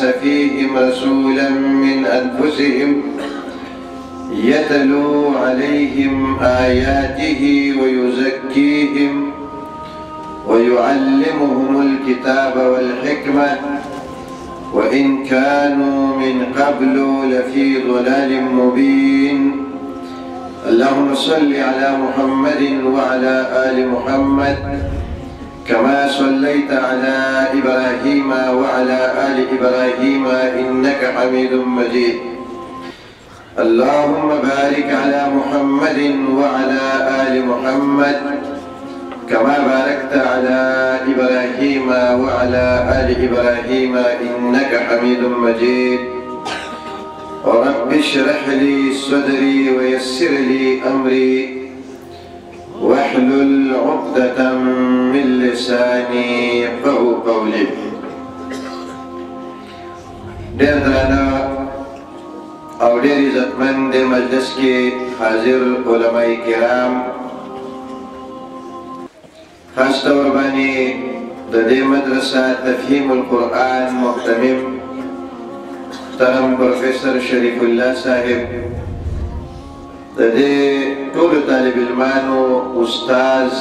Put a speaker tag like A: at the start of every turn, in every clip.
A: بعث فيهم رسولا من أنفسهم يتلو عليهم آياته ويزكيهم ويعلمهم الكتاب والحكمة وإن كانوا من قبل لفي ضلال مبين. اللهم صل على محمد وعلى آل محمد كما صليت على إبراهيم وعلى آل إبراهيم إنك حميد مجيد. اللهم بارك على محمد وعلى آل محمد كما باركت على إبراهيم وعلى آل إبراهيم إنك حميد مجيد. رب اشرح لي صدري ويسر لي أمري واحلل عقدة من لساني يفقهوا قولي. ډېر درانه او ډېر عزتمن دې مجلس کې حاضر علماء کرام، خاص طور باندې د دې مدرسه تفهیم القرآن محتمم محترم پروفیسر شریف الله صاحب، د دې ټولو طالب علمانو استاد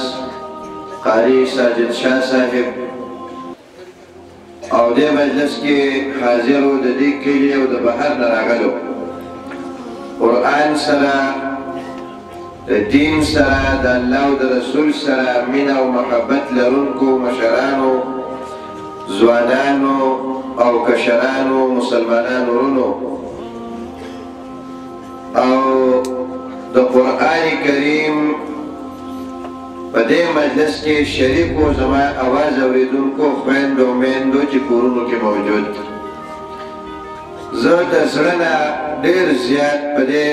A: قاری ساجد شاه صاحب او دې مجلس کې حاضر او د دې کلي او د بهر نه راغلو قرآن سره د دین سره د الله او د رسول سره مینه او محبت لرونکو مشرانو، ځوانانو او کشرانو، مسلمانانو ورونو او د قرآن کریم په دې مجلس کې شریکو زما اواز اوریدونکو خویندو میندو چې کورونو کې موجود، زه د زړه نه ډېر زیات په دې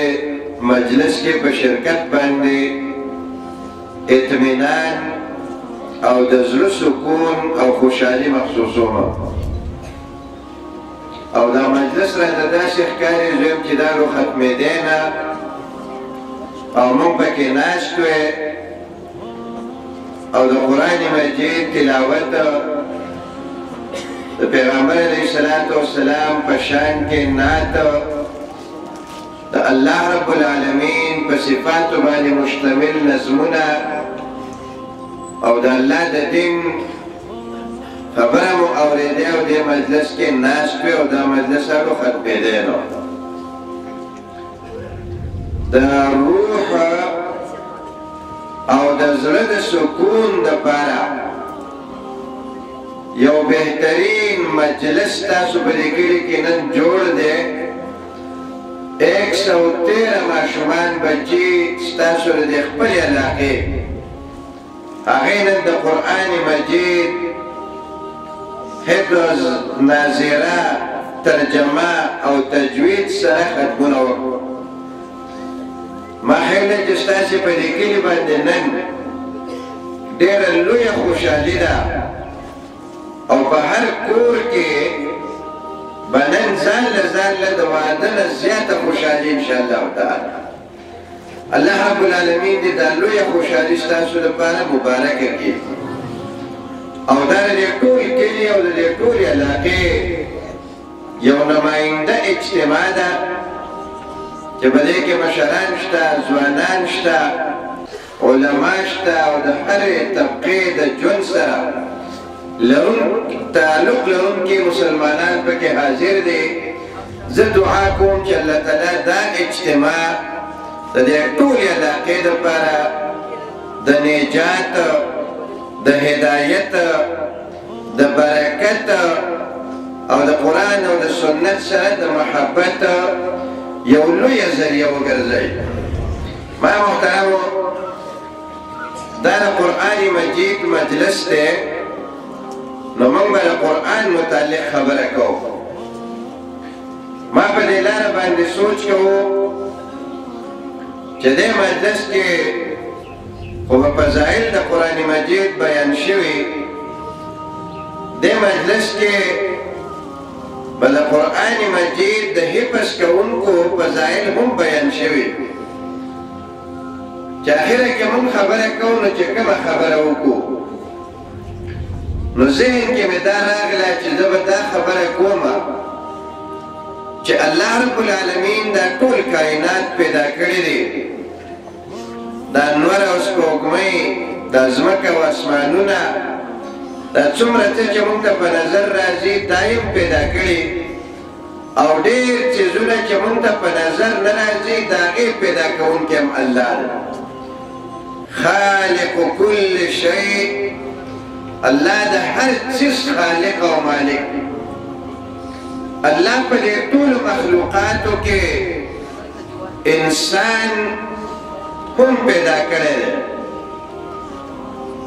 A: مجلس کې په شرکت باندې اطمینان او د زړه سکون او خوشحالي محسوسوم او دا مجلس راته داسې ښکاري زویم چې دا نو ختمېدی نه او موږ پکې ناست وی او د قرآن مجید تلاوت د پیغمبر علیه الصلاة والسلام په شان کې نعت د الله رب العالمین په صفاتو باندې مشتمل نظمونه او د الله د دین خبره مو اورېدی او دې مجلس کې ناست وی او دا مجلس هغه ختمېدی نو د روح او د زړه د سکون دپاره یو بهترین مجلس تاسو په دې کلي کې نن جوړ دی. 113 ماشومان بچي ستاسو د خپلې علاقې هغې نن د قرآن مجید حفظ، ناظره، ترجمه او تجوید سره ختمونه وکړو. ما خیال دی چې ستاسې په دې کلي باندې نن ډېره لویه خوشحالي ده او په هر کور کې به نن ځان له د واده نه زیاته خوشحالي انشاءالله تعالی. الله رب العالمین دې دا لویه خوشحالي ستاسو لپاره مبارکه کړي او دا د دې ټول کلي او د دې ټولې علاقې یو نماینده اجتماع ده چې په دې کې مشران شته، ځوانان شته، علما شته او د هرې طبقې د ژوند سره تعلق لرونکي مسلمانان پکې حاضر دي. زه دعا کوم چې الله تعالی دا اجتماع د دې ټولې علاقې دپاره د نجات، د هدایت، د برکت او د قرآن او د سنت سره د محبت یو لویه ذریعه وګرځوي. ما محترمو دا د قرآن مجید مجلس دی نو موږ به د قرآن متعلق خبره کوو. ما په دې لاره باندې سوچ کوو چې دې مجلس کې خو به فضایل د قرآن مجید بیان شوي، دې مجلس کې به د قرآن مجید د حفظ کوونکو فضایل هم بیان شوي چې اخره کې موږ خبره کوو نو چې کومه خبره وکړو نو ذهن کې مې دا راغله چې زه به دا خبره کومه چې الله رب العالمین دا ټول کائنات پیدا کړی دی دا انوار او سپوږمۍ دا ځمکه او اسمانونه دا څومره څه چې موږ ته په نظر راځي دا یې پیدا کړي او ډېر څیزونه چې موږ ته په نظر نه راځي د هغې پیدا کوونکی هم الله دی خالق کل شی الله د هر څیز خالق او مالک دی الله په دې ټولو مخلوقاتو کې انسان هم پیدا کړی دی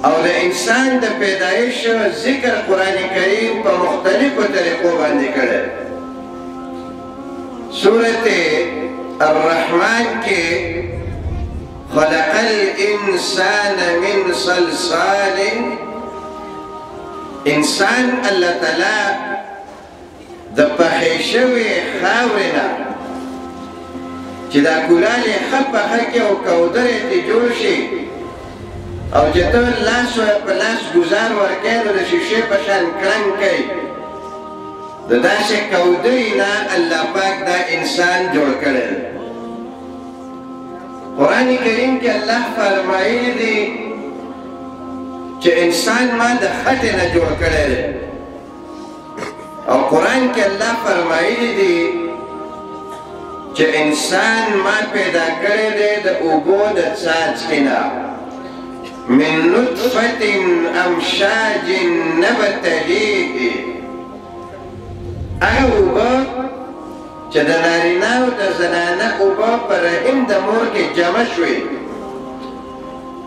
A: او د انسان د پیدایش ذکر قرآن کریم په مختلفو طریقو باندې کړی سورة الرحمن کې خلق الانسان من صلصال انسان الله تعالی د پخې شوې خاورې نه چې دا کولالې ښه پخه کې او کودرې ترې جوړ شي او چې ته لاس په لاس ګزار ورکوې نو د شیشې په شان کړنګ کوي د داسې کودرې نه الله پاک دا انسان جوړ کړی دی قرآن کریم کې الله فرمایلی دی چې انسان ما د خټې نه جوړ کړی دی او قرآن کې الله فرمایلی دی چې انسان ما پیدا کړی دی د اوبو د څاڅکي نه من نطفة امشاج نبتليه هغه اوبه چې د نارینه او د زنانه اوبه په رحم د مور کې جمع شوې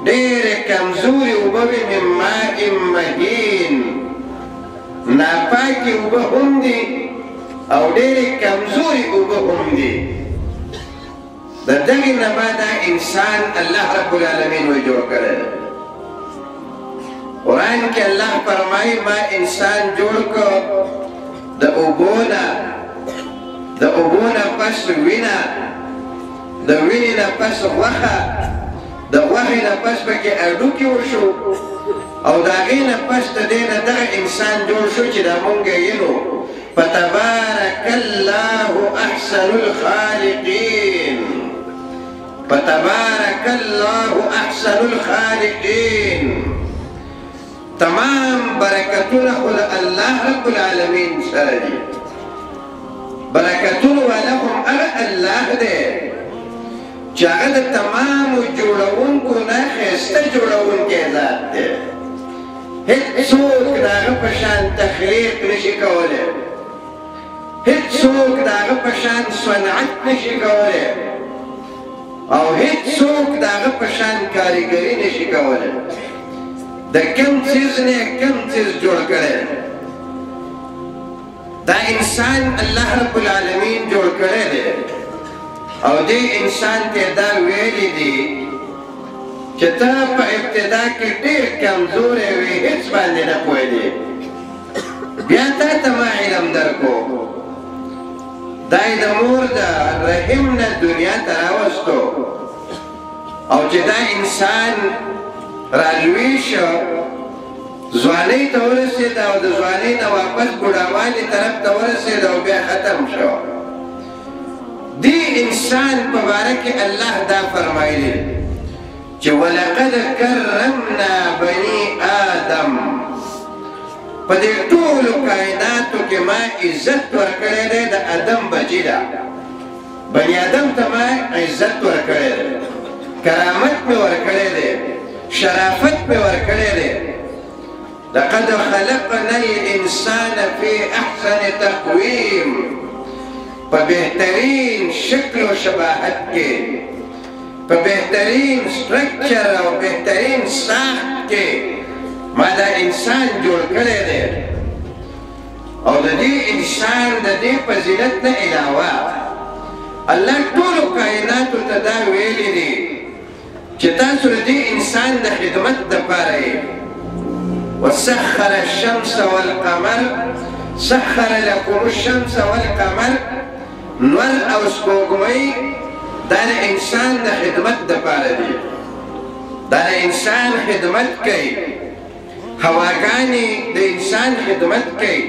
A: ډېرې کمزورې اوبه وې من ماء مهین ناپاکې اوبه هم دي او ډېرې کمزورې اوبه هم دي د دغې نه بعد انسان الله رب العالمین جوړ کړی دی قرآن کې الله فرمایي ما انسان جوړ کړ د اوبو نه پس وینه د وینې نه پس غوښه د غوښې نه پس پکې هډوکي وشو او د هغې نه پس د دې نه دغه انسان جوړ شو چې دا مونږ وینو فتبارک الله احسن الخالقین فتبارک الله احسن الخالقین تمام برکتونه خو الله رب العالمین سره دي برکتونه والا هم هغه الله دی چې هغه د تمامو جوړونکو نه ښایسته جوړونکی ذات دی هیڅوک د هغه په شان تخلیق نشي کولی هیڅوک د هغه په شان صنعت نشي کولی او هیڅوک د هغه په شان کاریګري نشي کولی د کم چیز نه کم چیز جوړ کړی دا انسان الله رب العالمین جوړ کړی دی او دې انسان ته دا ویلي دي چې ته په ابتدا کې ډېر کمزوری وې هېڅ باندې نه پوهېدې بیا تا ته ما علم درکو دا یې د مور د رحم نه دنیا ته راوستو او چې دا انسان رالوی شو ځوانۍ ته ورسېد او د ځوانۍ نه واپس بوډاوالي طرف ته ورسېد او بیا ختم شو دې انسان په باره کې الله دا فرمایلی چې ولقد کرمنا بني آدم په دې ټولو کائناتو کې ما عزت ورکړی دی د ادم بچي ده بني آدم ته ما عزت ورکړی دی کرامت مې ورکړی دی شرافت پہ ورکڑے دے لقد خلقنا الانسان فی احسن تقویم پا بہترین شکل و شباہت کے پا بہترین سٹرکچر و بہترین ساخت کے مادا انسان جوڑ کرے دے اور دی انسان دی فضیلت نہ علاوہ اللہ ټولو کائناتو ته دا ویلي دي چې تاسو د دې انسان د خدمت دپاره یې وسخر الشمس والقمر سخر لكم الشمس والقمر نور او سپوږمۍ دا د انسان د خدمت دپاره دي دا د انسان خدمت کوي هواګانې د انسان خدمت کوي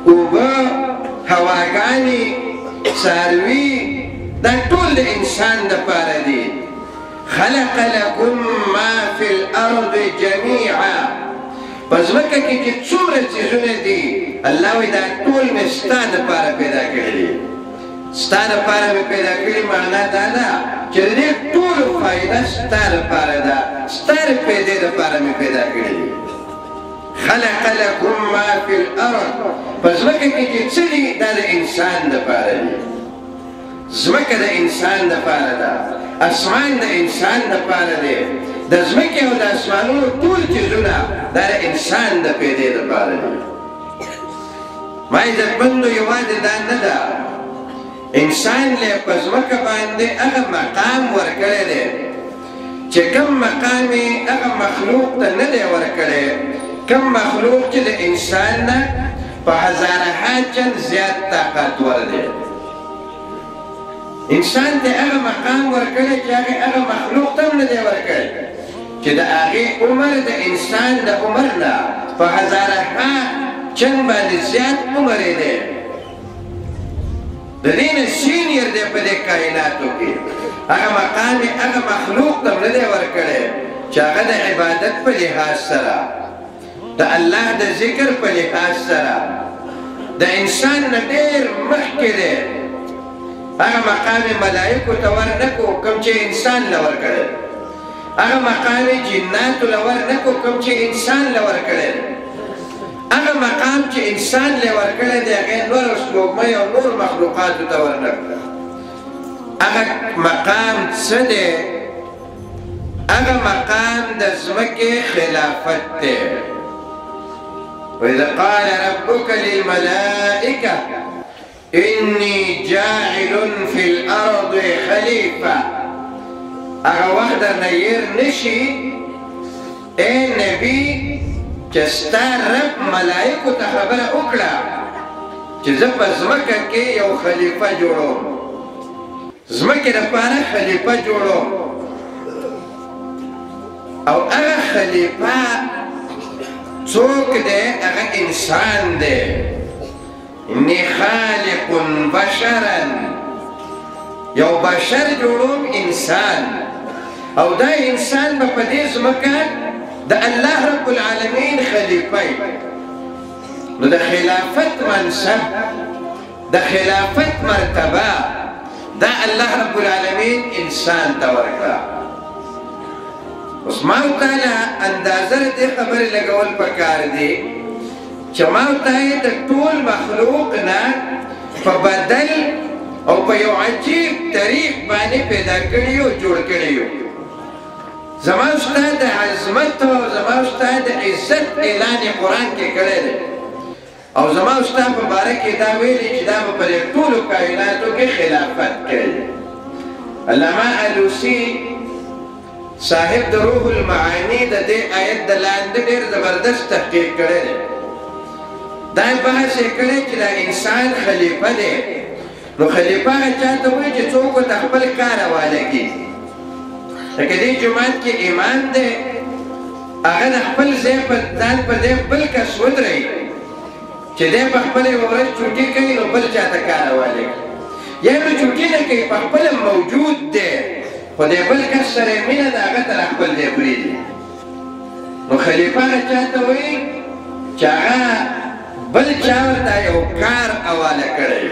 A: اوبه هواګانې څاروي دا ټول د انسان دپاره دي. خلق لکم ما فی الارض جمیعا، په ځمکه کې چې څومره څیزونه دي الله وایي دا ټول مې ستا دپاره پیدا کړي دي. ستا دپاره مې پیدا کړي معنا دا ده چې د دې ټولو فایده ستا دپاره ده، ستا د پیدې دپاره مې پیدا کړي دي. خلق لکم ما فی الارض، په ځمکه کې چې څه دي دا د انسان دپاره دي. ځمکه د انسان دپاره ده، اسمان د انسان دپاره دی، د ځمکې او د اسمانونو ټول څیزونه دا د انسان د پیدې دپاره دي. ما عزتمندو یوازې دا نه ده، انسان له په ځمکه باندې هغه مقام ورکړی دی چې کوم مقام یې هغه مخلوق ته نه دی ورکړی، کوم مخلوق چې د انسان نه په هزارها چند زیات طاقتور دی. انسان ته هغه مقام ورکړی چې هغه مخلوق ته هم نه دی ورکړی، چې د هغې عمر د انسان د عمر نه په هزارها چند باندې زیات عمر یې دی. د دې نه سینیر دی په دې کائناتو کې. هغه مقام یې هغه مخلوق ته هم نه دی ورکړی چې هغه د عبادت په لحاظ سره، د الله د ذکر په لحاظ سره د انسان نه ډېر مخکې دی. هغه مقام ملائکو ته ورنکو کوم چې انسان له ورکړی، هغه مقام جناتو له ورنکو کوم چې انسان له ورکړی، هغه مقام چې انسان له ورکړی دی هغې نور سپوږمۍ او نور مخلوقاتو ته ورنکړه. هغه مقام څه دی؟ هغه مقام د ځمکې خلافت دی. وإذا قال ربك للملائكة إني جاعل في الأرض خليفة، هغه وخت درنه ير نشي اے نبي چې ستا رب ملائکو ته خبره وکړه چې زه په ځمکه کې یو خلیفه جوړوم، ځمکې دپاره خلیفه جوړوم، او هغه خلیفه څوک دی؟ هغه انسان دی. انی خالق بشرا، یو بشر جوړوم انسان، او دا انسان به په دې ځمکه د الله رب العالمین خلیفه. نو د خلافت منصب، د خلافت مرتبه دا الله رب العالمین انسان ته ورکړه. اوس ما تعالی اندازه دې خبرې لګول پکار دي چې ما ته د ټول مخلوق نه په بدل او په یو عجیب طریق باندې پیدا کړي او جوړ کړي. زما ستا د عظمت او زما ستا د عزت اعلان قرآن کې کړی دی، او زما ستا په باره کې دا ویلي چې دا به په دې ټولو کائناتو کې خلافت کوي. علامه الوسي صاحب د روح المعانی د دې آیت د لاندې ډېر زبردست تحقیق کړی دی. دا بحث یې کړی چې دا انسان خلیفه دی. نو خلیفه هغه چاته وایي چې څوک ورته خپل کار حواله کړي. لکه دې جومات کې امام دی، هغه د خپل ځای په ځان په ځای بل کس ودروي چې دی په خپله یوه ورځ چوټي کوي نو بل چاته کار حواله کړي، یا نو چوټي نه کوي په خپله موجود دی خو دی بل کس سره یې مینه ده هغه ته خپل ځای پرېږدي. نو خلیفه هغه چاته وایي چې هغه بل چا ورته یو کار حواله کړی.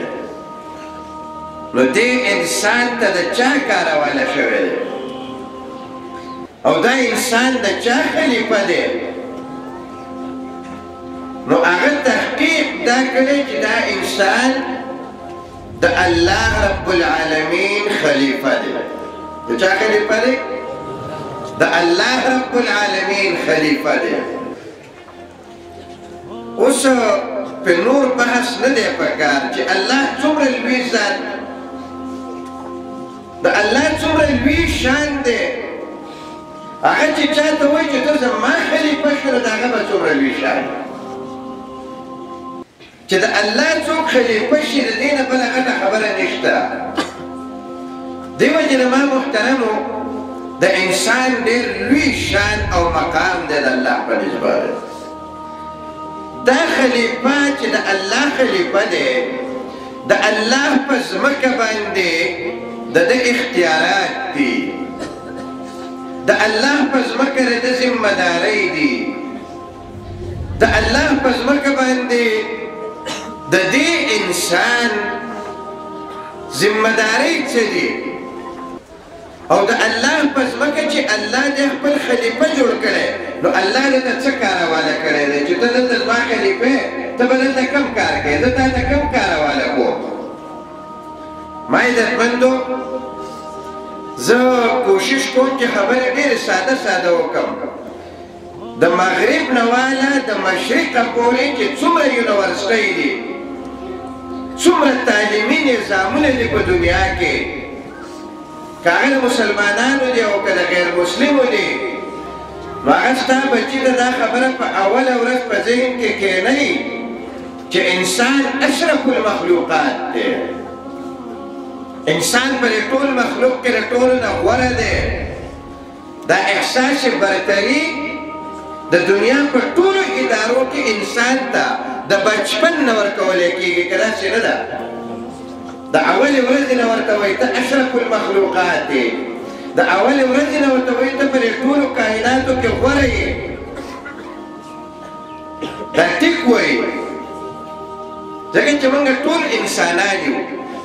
A: نو دې انسان ته د چا کار حواله شوی دی؟ او دا انسان د چا خلیفه دی؟ نو هغه تحقیق دا کړی چې دا انسان د الله رب العالمین خلیفه دی. د چا خلیفه دی؟ د الله رب العالمین خلیفه دی. اوس په نور بحث نه دی پکار چې الله څومره لوی ذات، د الله څومره لوی شان دی. هغه چې چاته وایي چې ته زما خلیفه شوه د هغه به څومره لوی شان چې د الله څوک خلیفه شي د دې نه بله غټه خبره نشته. دې وجې نه ما محترمو د انسان ډېر لوی شان او مقام دی د الله په نسبت. دا خلیفه چې د الله خلیفه دی د الله په ځمکه باندې د ده اختیارات دي د الله په ځمکه د ده ذمهدارۍ دي د الله په ځمکه باندې د دې انسان ذمهدارۍ څه دي او د الله په ځمکه چې الله دې خپل خلیفه جوړ کړی نو الله دې ته څه کارواله کړی دی چې ته دلته زما خلیفه ته به دلته کم کار کوې زه تا ته کم کارواله کوم ما عزتمندو زه کوشش کوم چې خبرې ډېرې ساده ساده وکړم د مغرب نه واله د مشرقه پورې چې څومره یونیورسټۍ دي څومره تعلیمي نظامونه دي په دنیا کې که هغه د مسلمانانو دي او که د غیر مسلمو دي نو هغه ستا بچي ته دا خبره په اوله ورځ په ذهن کې کښېنوي چې انسان اشرف المخلوقات دی انسان په دې ټول مخلوق کې د ټولو نه غوره دی دا احساس برتري د دنیا په ټولو ادارو کې انسان ته د بچپن نه ورکولی کېږي که داسې نه ده د اولې ورځې نه ورته وایي ته اشرف المخلوقات دی د اولې ورځې نه ورته وایي ته په دې ټولو کائناتو کې غوره یې دا ټیک وایي ځکه چې موږ ټول انسانان یو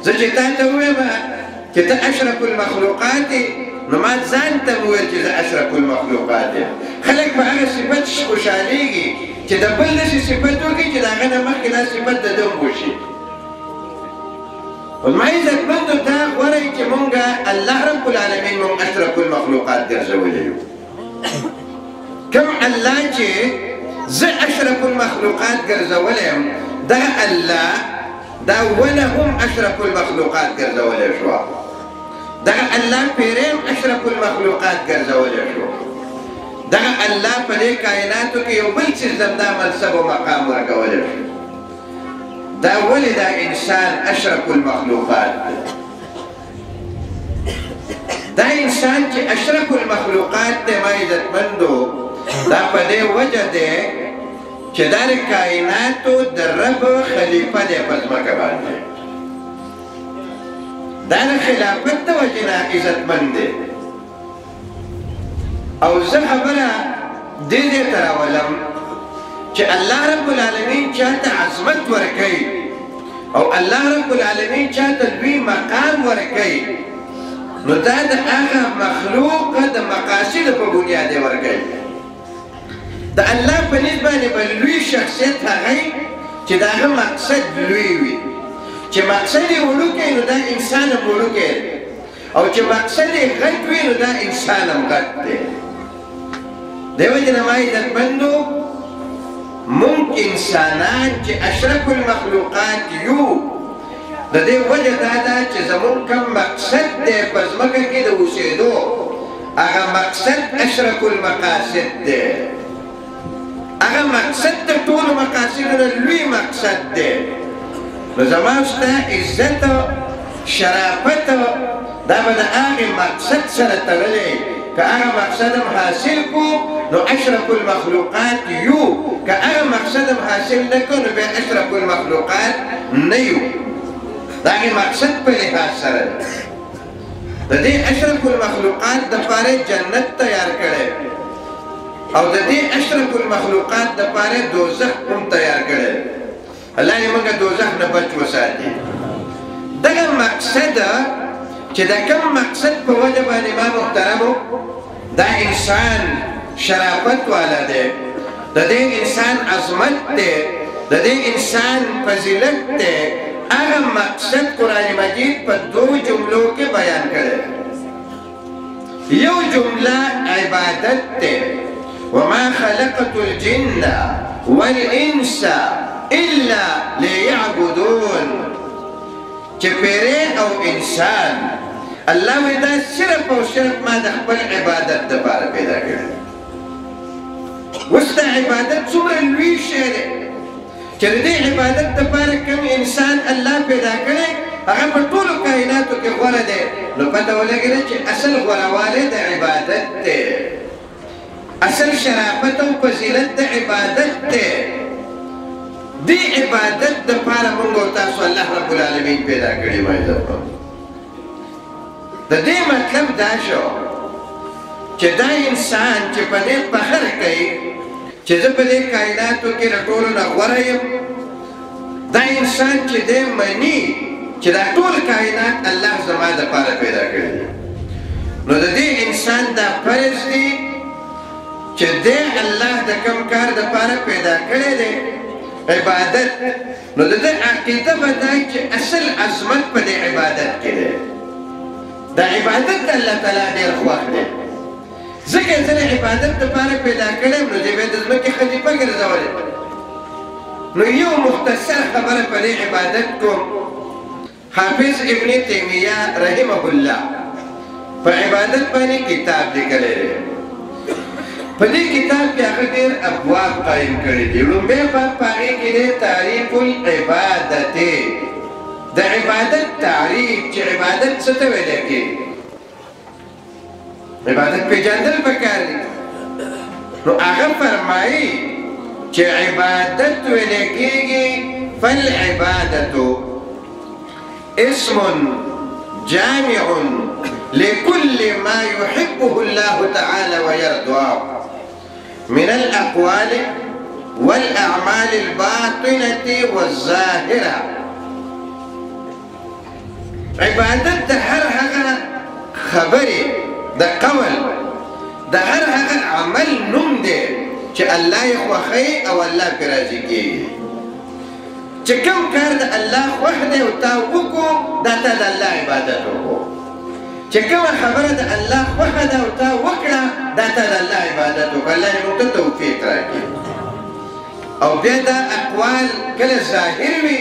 A: زه چې تا ته ووایم چې ته اشرف المخلوقات یې نو ما ځان ته مې وویل چې زه اشرف المخلوقات یم خلک په هغه صفت خوشحالېږي چې د بل داسې صفت وکړي چې د هغه نه مخکې دا صفت د ده وشي ما عزتمندو دا غوره چې مونږ الله رب العالمین مونږ اشرف المخلوقات ګرځولی یو کوم الله چې زه اشرف المخلوقات ګرځولی یم دغه الله دا ونه هم اشرف المخلوقات ګرځولی شوه دغه الله پیری هم اشرف المخلوقات ګرځولی شو دغه الله په دې کائناتو کې یو بل څیز دا منصب او مقام ورکولی شو دا ولې دا انسان اشرف المخلوقات دی دا انسان چې اشرف المخلوقات دی ما عزتمندو دا په دې وجه دی چې دا د کائناتو د رب خلیفه دی په ځمکه باندې دا د خلافت د وجې نه عزتمند دی او زه خبره دې ته راولم چې الله رب العالمین چاته عظمت ورکوي او الله رب العالمین چاته لوی مقام ورکوي نو دا د هغه مخلوق د مقاصدو په بنیاد یې ورکوي د الله په نسبت باندې به لوی شخصیت هغه چې د هغه مقصد لوی وي چې مقصد یې وړوکی نو دا انسان هم وړوکی او چې مقصد یې غټ وي نو دا انسان هم غټ دی دې وجې نه ما عزتمندو مونږ انسانان چې اشرف المخلوقات یو د دې وجه دا ده چې زمونږ کوم مقصد دی په ځمکه کې د اوسېدو هغه مقصد اشرف المقاصد دی هغه مقصد د ټولو مقاصدو نه لوی مقصد دی نو زما ستا عزت شرافت دا به د هغې مقصد سره تړلی که هغه مقصد هم حاصل کو نو اشرف المخلوقات یو که هغه مقصد هم حاصل نه کو نو بیا اشرف المخلوقات نه یو د هغې مقصد په لحاظ سره د دې اشرف المخلوقات دپاره جنت تیار کړی او د دې اشرف المخلوقات دپاره دوزخ هم تیار کړی الله دې موږ دوزخ نه بچ وساتي دغه مقصد چې د کوم مقصد په وجه باندې ما محترمو دا انسان شرافت والا دی د دې انسان عظمت دی د دې انسان فضیلت دی هغه مقصد قرآن مجید په دو جملو کې بیان کړی یو جمله عبادت دی وما خلقت الجن والانس الا ليعبدون چې پیری او انسان الله وی دا صرف او صرف ما د خپل عبادت دپاره پیدا کړی اوس د عبادت څومره لوی شی دی چې د دې عبادت دپاره کوم انسان الله پیدا کړی هغه په ټولو کائناتو کې غوره دی نو پته ولګېده چې اصل غورهوالی د عبادت دی اصل شرافت او فضیلت د عبادت دی دی عبادت د پاره مونږ او تاسو الله رب العالمین پیدا کړی ما عزت د دې مطلب دا شو چې دا انسان چې په دې فخر کوي چې زه په دې کائناتو کې د ټولو نه غوره یم دا انسان چې دی مني چې دا ټول کائنات الله زما دپاره پیدا کړی دی نو د دې انسان دا فرض دی چې دی الله د کوم کار دپاره پیدا کړی دی عبادت نو د دې عقیده به دا چې اصل عظمت په دې عبادت کې دی دا عبادت د الله تعالی ډېر خوښ دی ځکه زه د عبادت دپاره پیدا کړی یم نو دې به د ځمکې خلیفه ګرځولی نو یو مختصر خبره په دې عبادت کوم حافظ ابن تیمیه رحمه الله په عبادت باندې کتاب لیکلی دی په دې کتاب کې هغه ډېر ابواب قایم کړي دي لومبی باب په هغې کې دی تعریف العبادت د عبادت تعریف چې عبادت څه ته ویلی کېږي عبادت پېژندل پکار دي نو هغه فرمایي چې عبادت ویلی کېږي فالعبادة اسم جامع لكل ما يحبه الله تعالى ويرضاه من الأقوال والأعمال الباطنة والظاهرة عبادت د هر هغه خبرې د قول د هر هغه عمل نوم دی چې الله یې خوښوي او الله پرې راضي کېږي چې کوم کار د الله خوښ دی او تا وکړو دا تا د الله عبادت وکړو چې کومه خبره د الله خوښه ده او تا وکړه دا تا د الله عبادت وکړه الله دې موږ ته توفیق راکړي او بیا دا اقوال کله ظاهر وي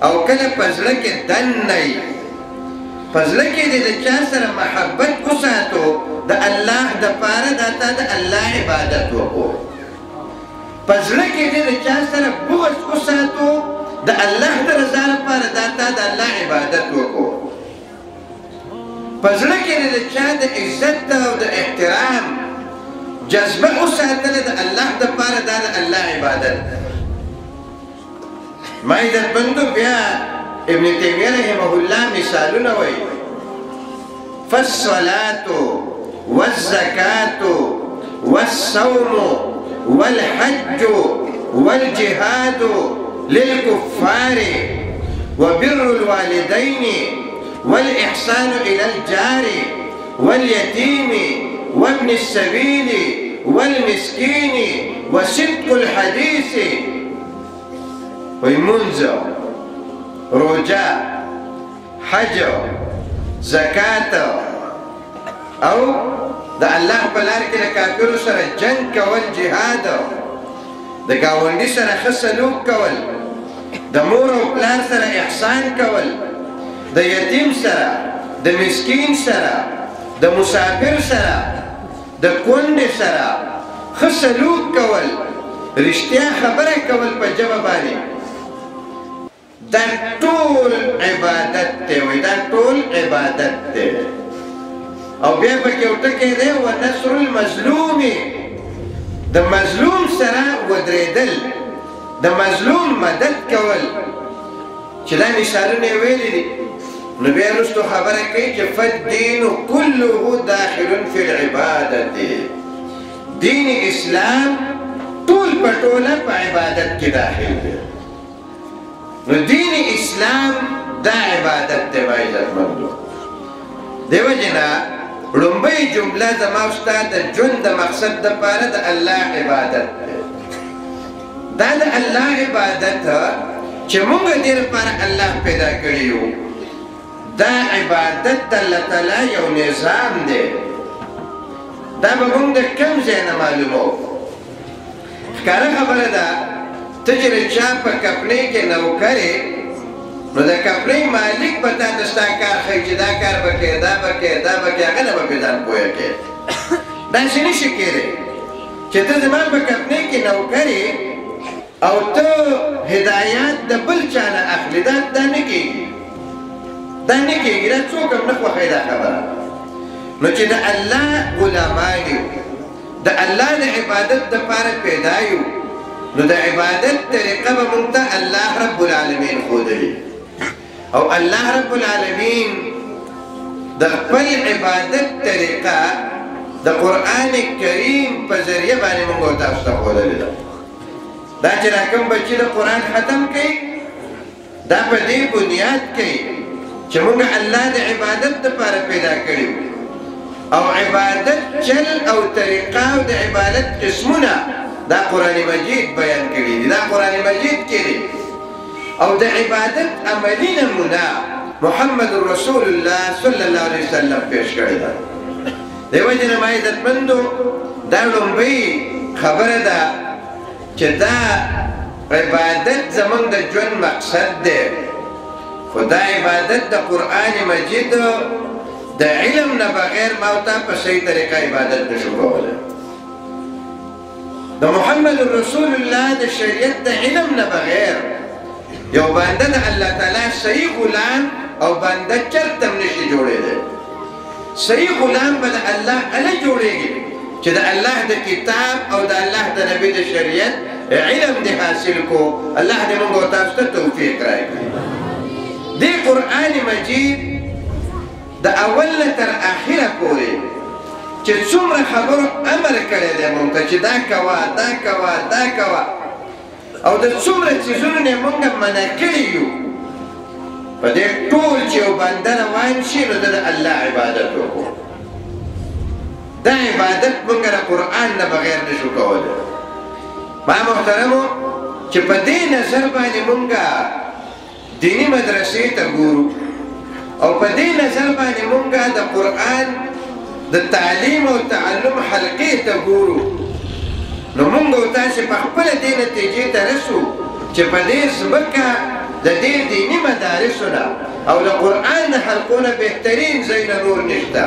A: او کله په زړه کې دننه وي په زړه کې دې د چا سره محبت وساتو د الله دپاره دا تا د الله عبادت وکړو په زړه کې دې د چا سره بغض وساتو د الله د رضا لپاره دا تا د الله عبادت وکړو په زړه کې د چا د عزت او د احترام جذبه وساتله د الله دپاره دا د الله عبادت ما عزتمندو بیا ابن تیمیه رحمه الله مثالونه وایي فالصلاة والزكاة والصوم والحج والجهاد للكفار وبر الوالدين والإحسان إلى الجار واليتيم وابن السبيل والمسكين وصدق الحديث ومنذر رجاء حج زکات او د الله په لار کې د کافرو سره جنګ کول جهاد د ګاونډي سره ښه سلوک کول د مور او پلار سره احسان کول د یتیم سره د مسکین سره د مسافر سره د کونډې سره ښه سلوک کول رښتیا خبره کول په ژبه باندې دا ټول عبادت دی وایي دا ټول عبادت دی او بیا پکې یو ټکی دی ونصر المظلوم د مظلوم سره ودرېدل د مظلوم مدد کول چې دا مثالونه یې ویلي دي نو بیا وروستو خبره کوي چې فالدین کله داخل فی العبادت دین اسلام ټول په ټوله په عبادت کې داخل دی نو دین اسلام دا عبادت دی ما عزتمندو دیو جنا لومبۍ جمله زما او ستا د ژوند د مقصد دپاره د الله عبادت دی دا د الله عبادت چې موږ دې لپاره الله پیدا کړي یو دا عبادت د الله تعالی یو نظام دی دا به موږ د کوم ځای نه معلوموو ښکاره خبره ده ته چې د چا په کپړۍ کې نوکر یې نو د کپړۍ مالک به تا ته ستا کار ښایي چې دا کار به کوې دا به کوې دا به کوې هغه نه به پرې ځان پوهه کوې داسې نشي کېدی چې ته زما په کپړۍ کې نوکر یې او ته هدایات د بل چا نه اخلي دا نه کېږي دا نه کېږي دا څوک هم نه خوښوي دا خبره نو چې د الله غلامان یو د الله د عبادت دپاره پیدا یو نو د عبادت طریقه به مونږ ته الله رب العالمین ښودلې او الله رب العالمین د خپل عبادت طریقه د قرآن کریم په ذریعه باندې مونږ تاسو ته ښودلې ده دا چې راکم بچي د قرآن ختم کوي دا په دې بنیاد کوي چې مونږ الله د عبادت دپاره پیدا کړي او عبادت چل او طریقه او د عبادت قسمونه دا قرآن مجید بیان کړي دي دا قرآن مجید کې دي او د عبادت عملی نمونه محمد رسول الله صلی الله علیه وسلم پیش کړی ده دی وجه نه ما عزتمندو دا لومړی خبره ده چې دا عبادت زمونږ د ژوند مقصد دی خو دا عبادت د قرآن مجید د علم نه بغیر ما او تا په صحیح طریقه عبادت نشو کولی د محمد رسول الله د شریعت د علم نه بغیر یو بنده د الله تعالی صحیح غلام او بنده چرته هم نشي جوړېدی صحیح غلام به د الله هله جوړېږي چې د الله د کتاب او د الله د نبي د شریعت علم دې حاصل کو الله دې موږ او تاسو ته توفیق راکړي دې قرآن مجید د اول نه تر اخره پورې چې څومره خبرو امر کړی دی موږ ته چې دا کوه دا کوه دا کوه او د څومره څیزونو نه موږ منع کړي یو په دې ټول چې یو بنده روان شي نو د الله عبادت وکړو دا عبادت موږ د قرآن نه بغیر نشو کولی ما محترمو چې په دې نظر باندې موږ دینی مدرسې ته ګورو او په دې نظر باندې موږ د قرآن د تعلیم او تعلم حلقې ته ګورو نو موږ او تاسې په خپله دې نتیجې ته رسو چې په دې ځمکه د دې دیني مدارسو نه او د قرآن د حلقو نه بهترین ځایونه نور نشته